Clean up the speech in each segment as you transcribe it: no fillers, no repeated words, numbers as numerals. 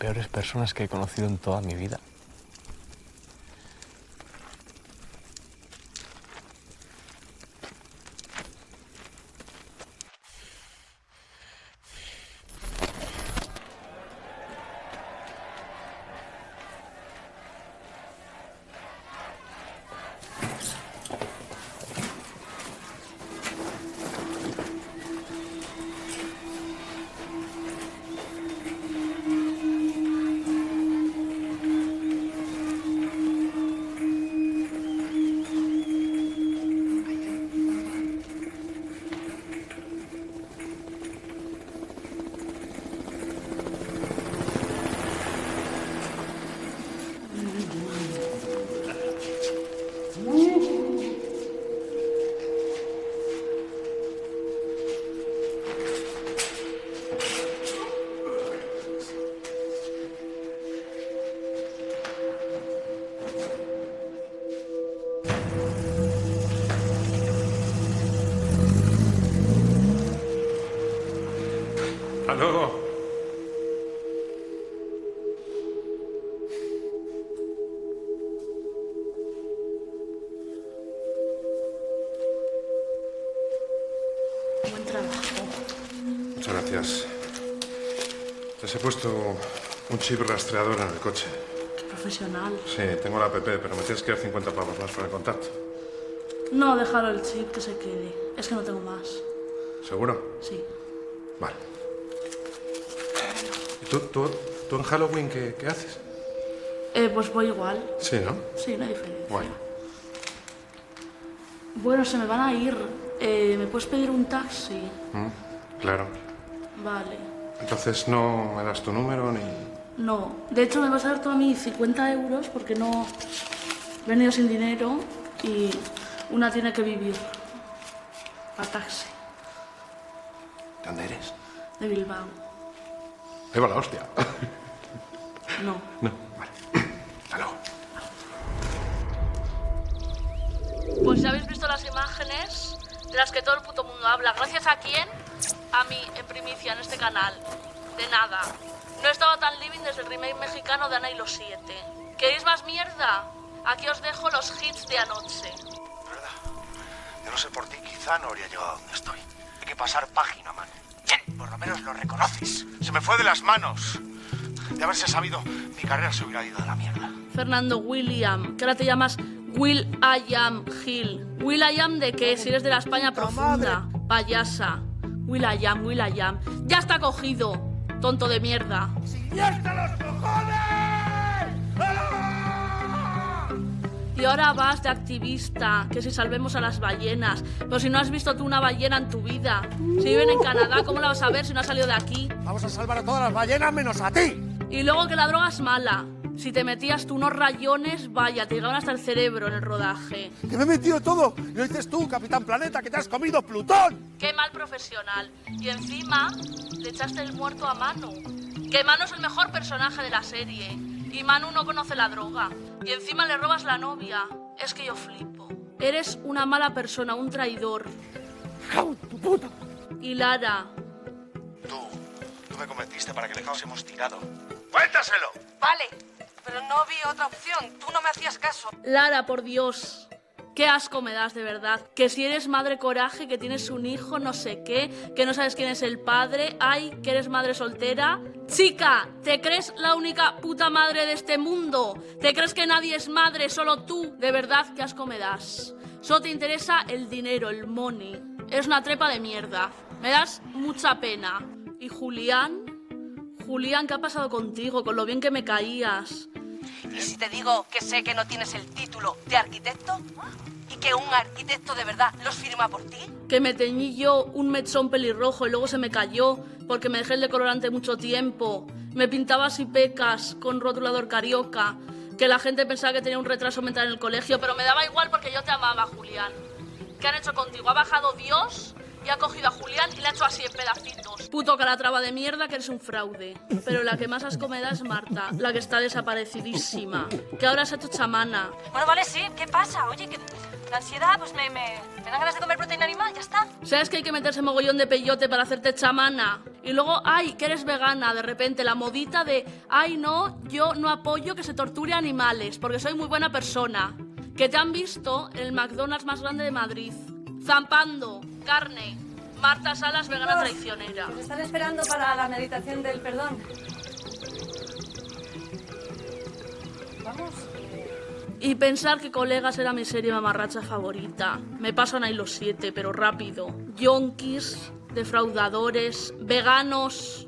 peores personas que he conocido en toda mi vida. ¡Aló! Buen trabajo. Muchas gracias. Les he puesto un chip rastreador en el coche. Profesional. Sí, tengo la app, pero me tienes que dar 50 pavos más por el contacto. No, déjalo el chip, que se quede. Es que no tengo más. ¿Seguro? Sí. Vale. ¿Y tú en Halloween qué haces? Pues voy igual. Sí, ¿no? Sí, no hay diferencia. Guay. Bueno, se me van a ir. ¿Me puedes pedir un taxi? Claro. Vale. Entonces no me das tu número ni... No. De hecho, me vas a dar tú a mí 50 euros porque no he venido sin dinero y una tiene que vivir. A taxi. ¿De dónde eres? De Bilbao. Ahí va la hostia. No. No, vale. Hasta luego. Pues ya habéis visto las imágenes de las que todo el puto mundo habla. ¿Gracias a quién? A mí, en primicia, en este canal. De nada. No he estado tan living desde el remake mexicano de Ana y los 7. ¿Queréis más mierda? Aquí os dejo los hits de anoche. ¿Verdad? De no ser por ti, quizá no habría llegado a donde estoy. Hay que pasar página, man. Bien, por lo menos lo reconoces. Se me fue de las manos. De haberse sabido, mi carrera se hubiera ido a la mierda. Fernando William, que ahora te llamas Will I Am Hill. ¿Will I Am de qué? Si eres de la España profunda. Payasa. Will I Am, Will I Am. ¡Ya está cogido! Tonto de mierda. ¡Y hasta los cojones! Y ahora vas de activista, que si salvemos a las ballenas. Pero si no has visto tú una ballena en tu vida. Si viven en Canadá, ¿cómo la vas a ver si no has salido de aquí? Vamos a salvar a todas las ballenas menos a ti. Y luego que la droga es mala. Si te metías tú unos rayones, vaya, te llegaban hasta el cerebro en el rodaje. Que me he metido todo. Y lo dices tú, Capitán Planeta, que te has comido Plutón. Qué mal profesional. Y encima le echaste el muerto a Manu. Que Manu es el mejor personaje de la serie. Y Manu no conoce la droga. Y encima le robas la novia. Es que yo flipo. Eres una mala persona, un traidor. ¡Jau, tu puta! Y Lara, Tú me convenciste para que le hemos tirado. ¡Cuéntaselo! Vale, pero no vi otra opción. Tú no me hacías caso. Lara, por Dios. Qué asco me das, de verdad. Que si eres madre coraje, que tienes un hijo, no sé qué, que no sabes quién es el padre, ay, que eres madre soltera. Chica, ¿te crees la única puta madre de este mundo? ¿Te crees que nadie es madre, solo tú? De verdad, qué asco me das. Solo te interesa el dinero, el money. Eres una trepa de mierda. Me das mucha pena. ¿Y Julián? Julián, ¿qué ha pasado contigo? Con lo bien que me caías. ¿Y si te digo que sé que no tienes el título de arquitecto? ¿Y que un arquitecto de verdad los firma por ti? Que me teñí yo un mechón pelirrojo y luego se me cayó porque me dejé el decolorante mucho tiempo. Me pintaba así pecas con rotulador carioca. Que la gente pensaba que tenía un retraso mental en el colegio, pero me daba igual porque yo te amaba, Julián. ¿Qué han hecho contigo? ¿Ha bajado Dios? y ha cogido a Julián y le ha hecho así en pedacitos. Puto calatrava de mierda que eres un fraude. Pero la que más asco me da es Marta, la que está desaparecidísima, que ahora se ha hecho chamana. Bueno, vale, sí. ¿Qué pasa? Oye, que la ansiedad, pues me dan ganas de comer proteína animal, ya está. ¿Sabes que hay que meterse mogollón de peyote para hacerte chamana? Y luego, ay, que eres vegana, de repente la modita de, ay, no, yo no apoyo que se torture animales, porque soy muy buena persona. Que te han visto en el McDonald's más grande de Madrid, zampando carne. Marta Salas, vegana traicionera. Nos están esperando para la meditación del perdón. Vamos. Y pensar que Colegas era mi serie mamarracha favorita. Me paso a Nilo 7, pero rápido. Yonkis, defraudadores, veganos,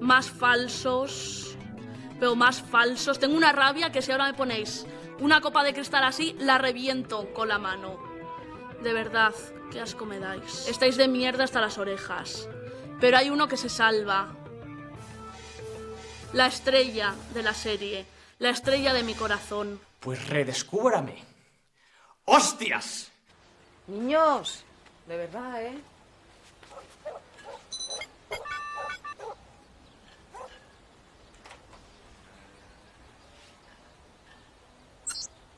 más falsos, pero más falsos. Tengo una rabia que si ahora me ponéis una copa de cristal así, la reviento con la mano. De verdad, qué asco me dais. Estáis de mierda hasta las orejas. Pero hay uno que se salva. La estrella de la serie. La estrella de mi corazón. Pues redescúbrame. ¡Hostias! Niños, de verdad, ¿eh?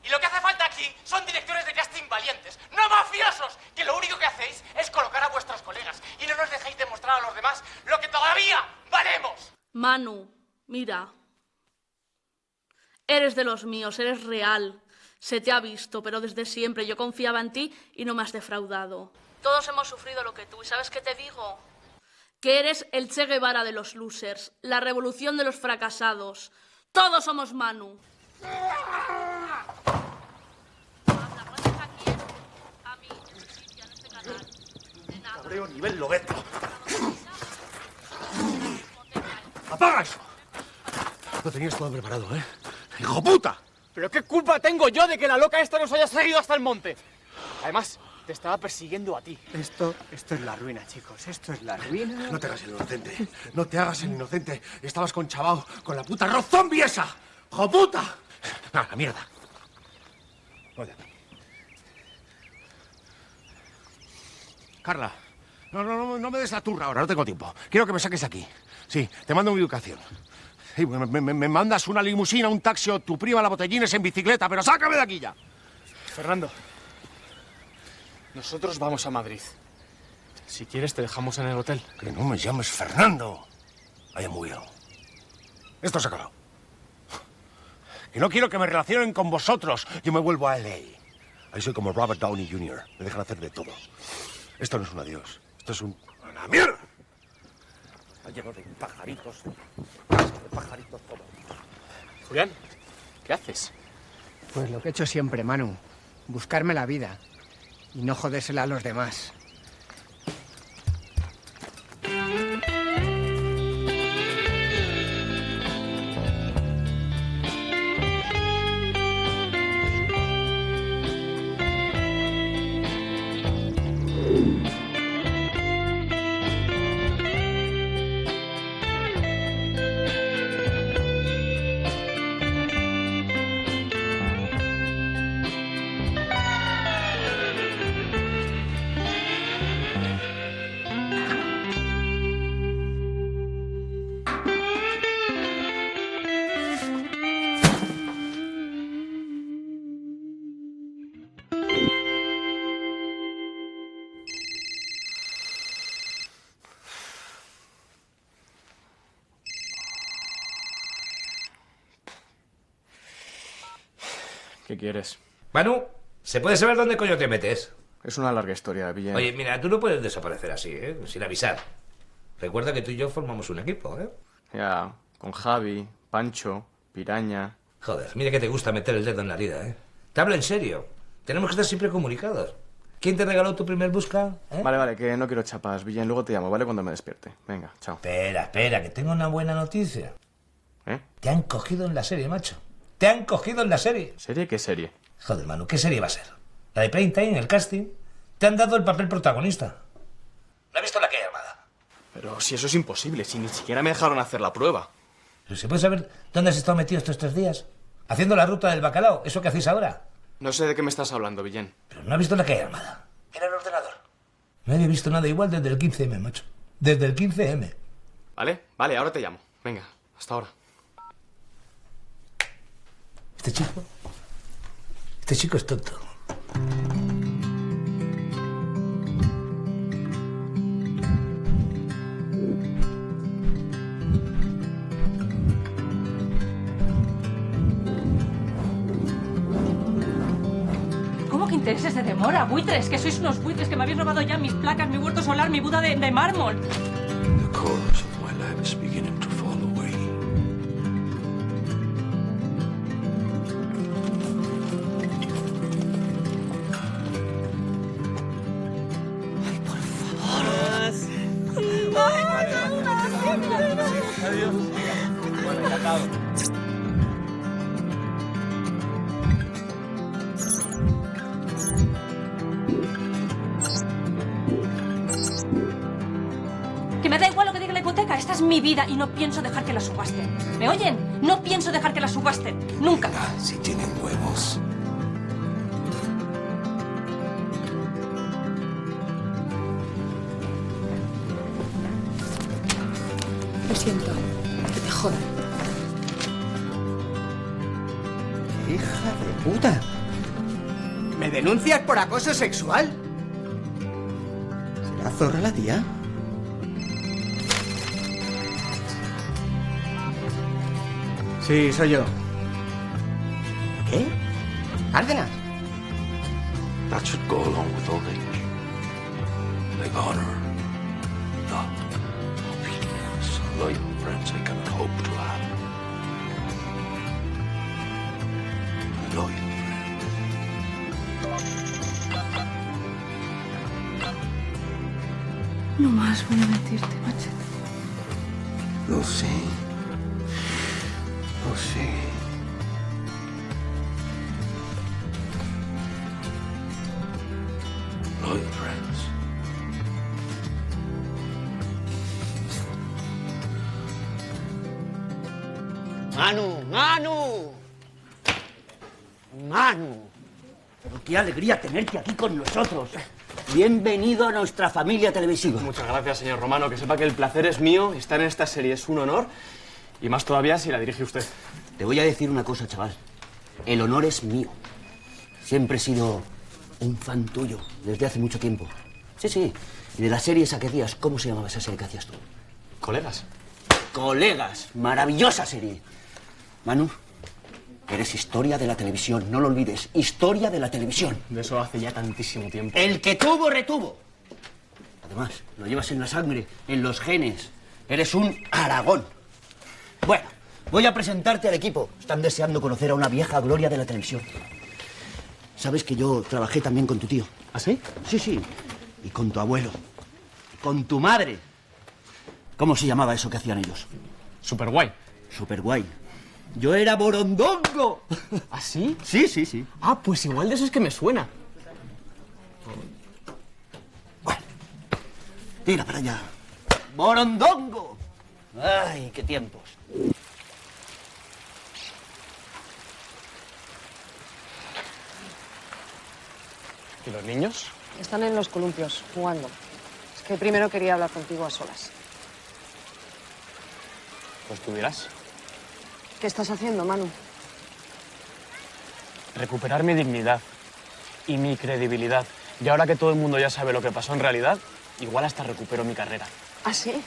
Y lo que hace falta aquí son directores de casting valientes, no mafiosos, que lo único que hacéis es colocar a vuestros colegas y no nos dejéis demostrar a los demás lo que todavía valemos. Manu, mira. Eres de los míos, eres real. Se te ha visto, pero desde siempre yo confiaba en ti y no me has defraudado. Todos hemos sufrido lo que tú, ¿y sabes qué te digo? Que eres el Che Guevara de los losers, la revolución de los fracasados. Todos somos Manu. Cabreo nivel Lobeto. ¡Apaga eso! Lo tenías todo preparado, ¿eh? ¡Hijo puta! ¿Pero qué culpa tengo yo de que la loca esta nos haya seguido hasta el monte? Además, te estaba persiguiendo a ti. Esto es la ruina, chicos. Esto es la ruina. No te hagas el inocente. No te hagas el inocente. Estabas conchavado con la puta Rob Zombie esa. ¡Hijo puta! ¡A la mierda! Oye. Carla, no me des la turra ahora, no tengo tiempo. Quiero que me saques aquí. Sí, te mando mi educación. Sí, me mandas una limusina, un taxi o tu prima la botellines en bicicleta, pero sácame de aquí ya. Fernando, nosotros vamos a Madrid. Si quieres, te dejamos en el hotel. Que no me llames Fernando. I am Will. Esto se ha acabado. Y no quiero que me relacionen con vosotros. Yo me vuelvo a LA. Ahí soy como Robert Downey Jr. Me dejan hacer de todo. Esto no es un adiós. Esto es un... ¡A la mierda! Ha llegado de pajaritos. De pajaritos todo. Julián, ¿qué haces? Pues lo que he hecho siempre, Manu. Buscarme la vida. Y no jodérsela a los demás. ¿Qué quieres? Manu, ¿se puede saber dónde coño te metes? Es una larga historia, Villen. Oye, mira, tú no puedes desaparecer así, ¿eh? Sin avisar. Recuerda que tú y yo formamos un equipo, ¿eh? Ya, con Javi, Pancho, Piraña... Joder, mira que te gusta meter el dedo en la herida, ¿eh? Te hablo en serio. Tenemos que estar siempre comunicados. ¿Quién te regaló tu primer busca? ¿Eh? Vale, que no quiero chapas, Villen. Luego te llamo, ¿vale? Cuando me despierte. Venga, chao. Espera, que tengo una buena noticia. ¿Eh? Te han cogido en la serie, macho. Te han cogido en la serie. ¿Serie? ¿Qué serie? Joder, Manu, ¿qué serie va a ser? La de Prime Time, el casting. Te han dado el papel protagonista. ¿No has visto la que hay armada? Pero si eso es imposible, si ni siquiera me dejaron hacer la prueba. ¿Pero se puede saber dónde has estado metido estos 3 días? ¿Haciendo la ruta del bacalao? ¿Eso que hacéis ahora? No sé de qué me estás hablando, Villen. ¿Pero no has visto la que hay armada? En el ordenador. No había visto nada igual desde el 15M, macho. Desde el 15M. Vale, ahora te llamo. Venga, hasta ahora. Este chico es tonto. ¿Cómo que intereses de demora? Buitres, que sois unos buitres, que me habéis robado ya mis placas, mi huerto solar, mi Buda de mármol. The cores of my lab is beginning to fall away. Que me da igual lo que diga la hipoteca. Esta es mi vida y no pienso dejar que la subasten. ¿Me oyen? No pienso dejar que la subasten. Nunca. Si tienen huevos. Lo siento. Que te jodan. ¡Hija de puta! ¿Me denuncias por acoso sexual? ¿Será zorra la tía? Sí, soy yo. ¿Qué? ¿Cárdenas? That should go along with old age. Like honor, love, obedience, loyal friends I cannot hope to have. A loyal friend. No más voy a mentirte, Machete. Lo sé. Lo sé. Loyal friends. ¡Manu! Pero qué alegría tenerte aquí con nosotros. Bienvenido a nuestra familia televisiva. Muchas gracias, señor Romano. Que sepa que el placer es mío. Estar en esta serie es un honor. Y más todavía si la dirige usted. Te voy a decir una cosa, chaval. El honor es mío. Siempre he sido un fan tuyo, desde hace mucho tiempo. Sí. Y de la serie esa que hacías, ¿cómo se llamaba esa serie que hacías tú? ¿Colegas? ¡Colegas! ¡Maravillosa serie! Manu, eres historia de la televisión, no lo olvides. Historia de la televisión. De eso hace ya tantísimo tiempo. El que tuvo, retuvo. Además, lo llevas en la sangre, en los genes. Eres un Aragón. Bueno, voy a presentarte al equipo. Están deseando conocer a una vieja gloria de la televisión. Sabes que yo trabajé también con tu tío. ¿Ah, sí? Sí. Y con tu abuelo. Con tu madre. ¿Cómo se llamaba eso que hacían ellos? Superguay. Superguay. Yo era Borondongo. ¿Ah, sí? Sí. Ah, pues igual de eso es que me suena. Bueno, tira para allá. ¡Borondongo! ¡Ay, qué tiempos! ¿Y los niños? Están en los columpios, jugando. Es que primero quería hablar contigo a solas. Pues tú dirás. ¿Qué estás haciendo, Manu? Recuperar mi dignidad y mi credibilidad. Y ahora que todo el mundo ya sabe lo que pasó en realidad, igual hasta recupero mi carrera. ¿Ah, sí?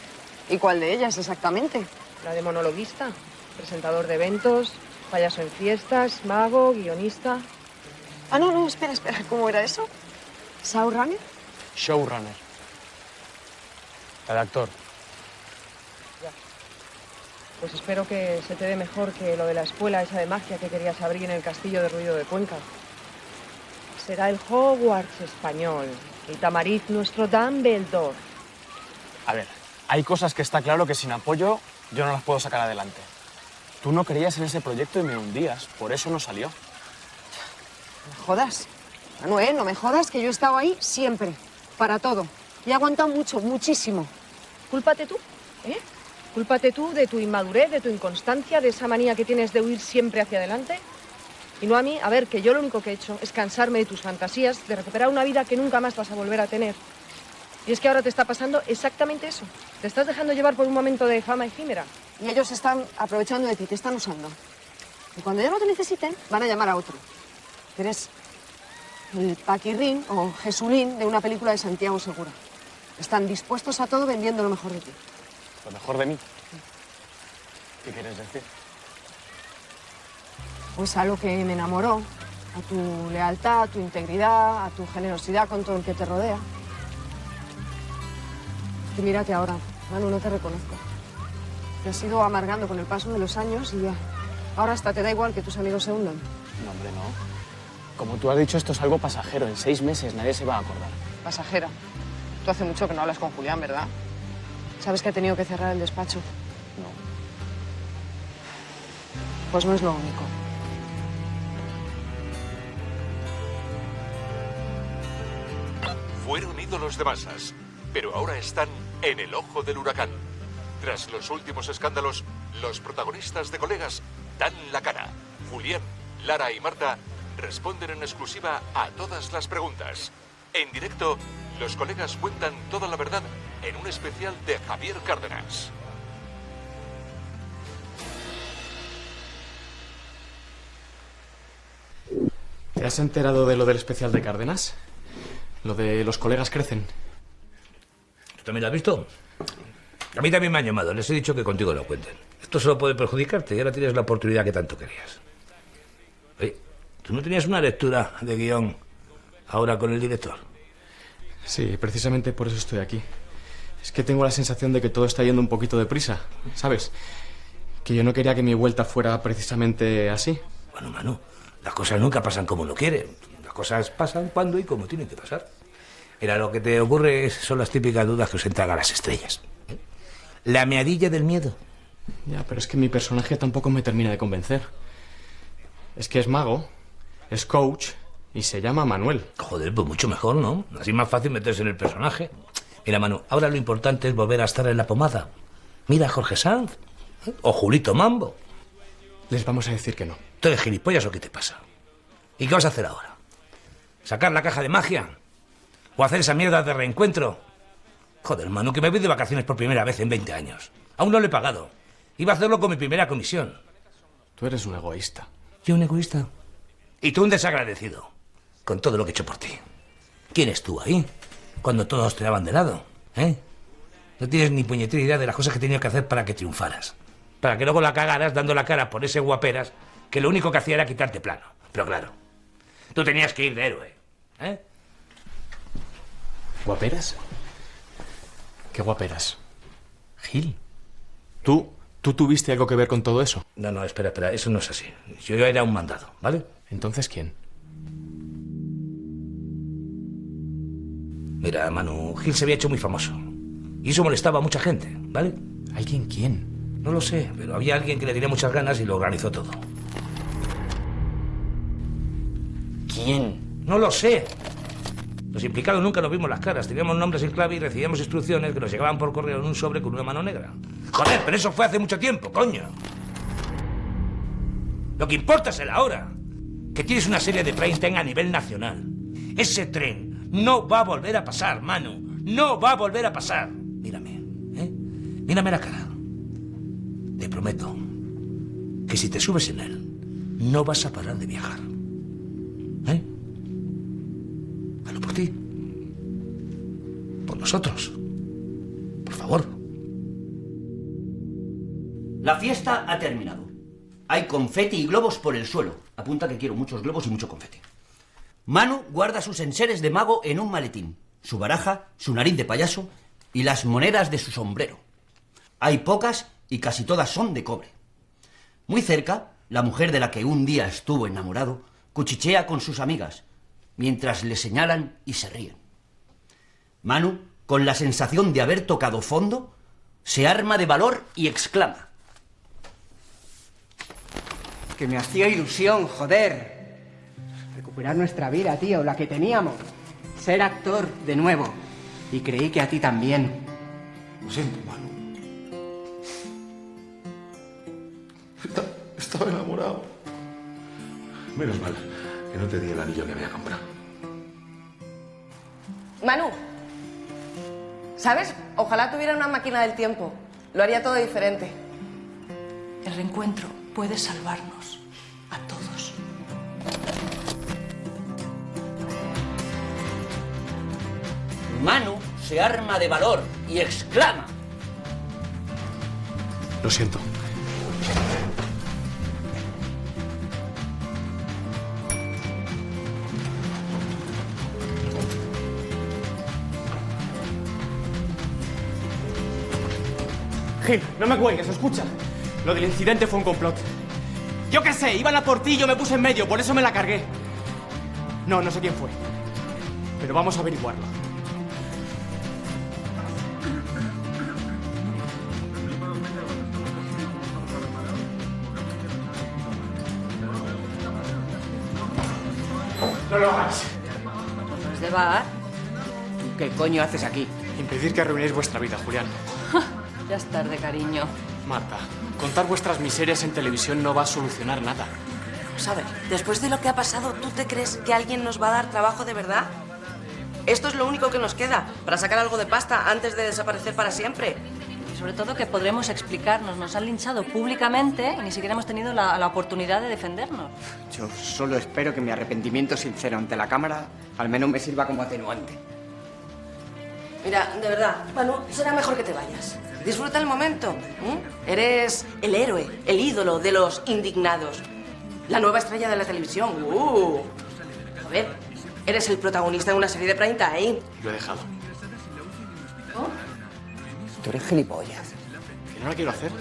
¿Y cuál de ellas exactamente? La de monologuista, presentador de eventos, payaso en fiestas, mago, guionista. Ah, no, espera. ¿Cómo era eso? ¿Showrunner? Showrunner. Redactor. Pues espero que se te dé mejor que lo de la escuela esa de magia que querías abrir en el castillo de Ruido de Cuenca. Será el Hogwarts español y Tamariz nuestro Dumbledore. A ver, hay cosas que está claro que sin apoyo yo no las puedo sacar adelante. Tú no creías en ese proyecto y me hundías, por eso no salió. No me jodas. Manu, no me jodas, que yo he estado ahí siempre, para todo. Y he aguantado mucho, muchísimo. Cúlpate tú, ¿eh? Cúlpate tú de tu inmadurez, de tu inconstancia, de esa manía que tienes de huir siempre hacia adelante. Y no a mí, a ver, que yo lo único que he hecho es cansarme de tus fantasías, de recuperar una vida que nunca más vas a volver a tener. Y es que ahora te está pasando exactamente eso. Te estás dejando llevar por un momento de fama efímera. Y ellos están aprovechando de ti, te están usando. Y cuando ya no te necesiten, van a llamar a otro. Eres el Paquirrín o Jesulín de una película de Santiago Segura. Están dispuestos a todo vendiendo lo mejor de ti. ¿Lo mejor de mí? ¿Qué quieres decir? Pues a lo que me enamoró, a tu lealtad, a tu integridad, a tu generosidad con todo el que te rodea. Y mírate ahora, Manu, no te reconozco. Te has ido amargando con el paso de los años y ya. Ahora hasta te da igual que tus amigos se hundan. No, hombre, no. Como tú has dicho, esto es algo pasajero. En 6 meses nadie se va a acordar. Pasajera. Tú hace mucho que no hablas con Julián, ¿verdad? ¿Sabes que ha tenido que cerrar el despacho? No. Pues no es lo único. Fueron ídolos de masas, pero ahora están en el ojo del huracán. Tras los últimos escándalos, los protagonistas de Colegas dan la cara. Julián, Lara y Marta responden en exclusiva a todas las preguntas. En directo, los Colegas cuentan toda la verdad en un especial de Javier Cárdenas. ¿Te has enterado de lo del especial de Cárdenas? Lo de los Colegas crecen. ¿Tú también lo has visto? A mí también me han llamado. Les he dicho que contigo lo cuenten. Esto solo puede perjudicarte y ahora tienes la oportunidad que tanto querías. Oye, ¿tú no tenías una lectura de guión ahora con el director? Sí, precisamente por eso estoy aquí. Es que tengo la sensación de que todo está yendo un poquito deprisa, ¿sabes? Que yo no quería que mi vuelta fuera precisamente así. Bueno, Manu, las cosas nunca pasan como uno quiere. Las cosas pasan cuando y como tienen que pasar. Mira, lo que te ocurre son las típicas dudas que os entran a las estrellas. La meadilla del miedo. Ya, pero es que mi personaje tampoco me termina de convencer. Es que es mago, es coach y se llama Manuel. Joder, pues mucho mejor, ¿no? Así es más fácil meterse en el personaje. Mira, Manu, ahora lo importante es volver a estar en la pomada. Mira a Jorge Sanz o Julito Mambo. Les vamos a decir que no. ¿Tú eres gilipollas o qué te pasa? ¿Y qué vas a hacer ahora? ¿Sacar la caja de magia? ¿O hacer esa mierda de reencuentro? Joder, Manu, que me voy de vacaciones por primera vez en 20 años. Aún no lo he pagado. Iba a hacerlo con mi primera comisión. Tú eres un egoísta. ¿Yo un egoísta? Y tú un desagradecido. Con todo lo que he hecho por ti. ¿Quién es tú ahí? Cuando todos te daban de lado, ¿eh? No tienes ni puñetera idea de las cosas que he tenido que hacer para que triunfaras. Para que luego la cagaras dando la cara por ese guaperas que lo único que hacía era quitarte plano. Pero claro, tú tenías que ir de héroe, ¿eh? ¿Guaperas? ¿Qué guaperas? Gil. ¿Tú tuviste algo que ver con todo eso? No, espera, eso no es así. Yo era un mandado, ¿vale? ¿Entonces quién? Mira, Manu, Gil se había hecho muy famoso. Y eso molestaba a mucha gente, ¿vale? ¿Alguien quién? No lo sé, pero había alguien que le tenía muchas ganas y lo organizó todo. ¿Quién? No lo sé. Los implicados nunca nos vimos las caras. Teníamos nombres en clave y recibíamos instrucciones que nos llegaban por correo en un sobre con una mano negra. Joder, pero eso fue hace mucho tiempo, coño. Lo que importa es el ahora. Que tienes una serie de prime time a nivel nacional. Ese tren no va a volver a pasar, Manu. No va a volver a pasar. Mírame, ¿eh? Mírame la cara. Te prometo que si te subes en él, no vas a parar de viajar. ¿Eh? Hazlo por ti. Por nosotros. Por favor. La fiesta ha terminado. Hay confeti y globos por el suelo. Apunta que quiero muchos globos y mucho confeti. Manu guarda sus enseres de mago en un maletín, su baraja, su nariz de payaso y las monedas de su sombrero. Hay pocas y casi todas son de cobre. Muy cerca, la mujer de la que un día estuvo enamorado cuchichea con sus amigas, mientras le señalan y se ríen. Manu, con la sensación de haber tocado fondo, se arma de valor y exclama: Que me hacía ilusión, joder. Recuperar nuestra vida, tío, la que teníamos. Ser actor de nuevo. Y creí que a ti también. Lo siento, Manu. Estaba enamorado. Menos mal que no te di el anillo que había comprado. Manu, ¿Sabes? Ojalá tuviera una máquina del tiempo. Lo haría todo diferente. El reencuentro puede salvarnos a todos. Manu se arma de valor y exclama. Lo siento. Gil, no me cuelgues, escucha. Lo del incidente fue un complot. Yo qué sé, iban a por ti y yo me puse en medio, por eso me la cargué. No sé quién fue. Pero vamos a averiguarlo. No lo hagáis. ¿Es de bar? ¿Qué coño haces aquí? Impedir que arruinéis vuestra vida, Julián. Ya es tarde, cariño. Marta, contar vuestras miserias en televisión no va a solucionar nada. ¿Sabes? Después de lo que ha pasado, ¿tú te crees que alguien nos va a dar trabajo de verdad? Esto es lo único que nos queda para sacar algo de pasta antes de desaparecer para siempre. Y sobre todo que podremos explicarnos. Nos han linchado públicamente y ni siquiera hemos tenido la oportunidad de defendernos. Yo solo espero que mi arrepentimiento sincero ante la cámara al menos me sirva como atenuante. Mira, de verdad, Manu, será mejor que te vayas. Disfruta el momento. Eres el héroe, el ídolo de los indignados. La nueva estrella de la televisión. A ver, eres el protagonista de una serie de prime time. Lo he dejado. Tú eres gilipollas. Que no la quiero hacer.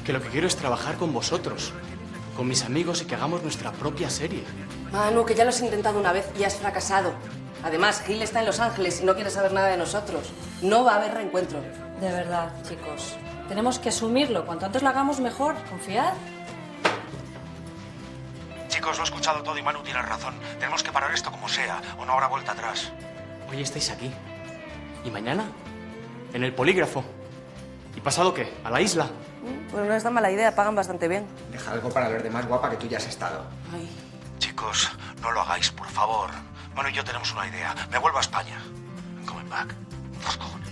Que lo que quiero es trabajar con vosotros, con mis amigos y que hagamos nuestra propia serie. Manu, que ya lo has intentado una vez y has fracasado. Además, Gil está en Los Ángeles y no quiere saber nada de nosotros. No va a haber reencuentro. De verdad, chicos. Tenemos que asumirlo. Cuanto antes lo hagamos, mejor. Confiad. Chicos, lo he escuchado todo y Manu tiene razón. Tenemos que parar esto como sea, o no habrá vuelta atrás. Hoy estáis aquí. ¿Y mañana? En el polígrafo. ¿Y pasado qué? ¿A la isla? Pues no es tan mala idea, pagan bastante bien. Deja algo para los demás, guapa, que tú ya has estado. Ay. Chicos, no lo hagáis, por favor. Manu y yo tenemos una idea. Me vuelvo a España. I'm coming back. Los cojones.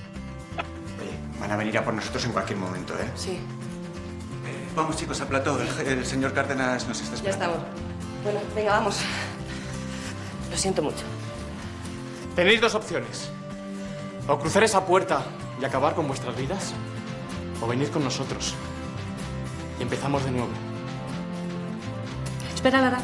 Oye, van a venir a por nosotros en cualquier momento, ¿eh? Sí. Vamos, chicos, al plató. El señor Cárdenas nos está Ya esperando. estamos. Bueno, venga, vamos. Lo siento mucho. Tenéis dos opciones. O cruzar esa puerta y acabar con vuestras vidas, o venir con nosotros. Y empezamos de nuevo. Espera, Lara.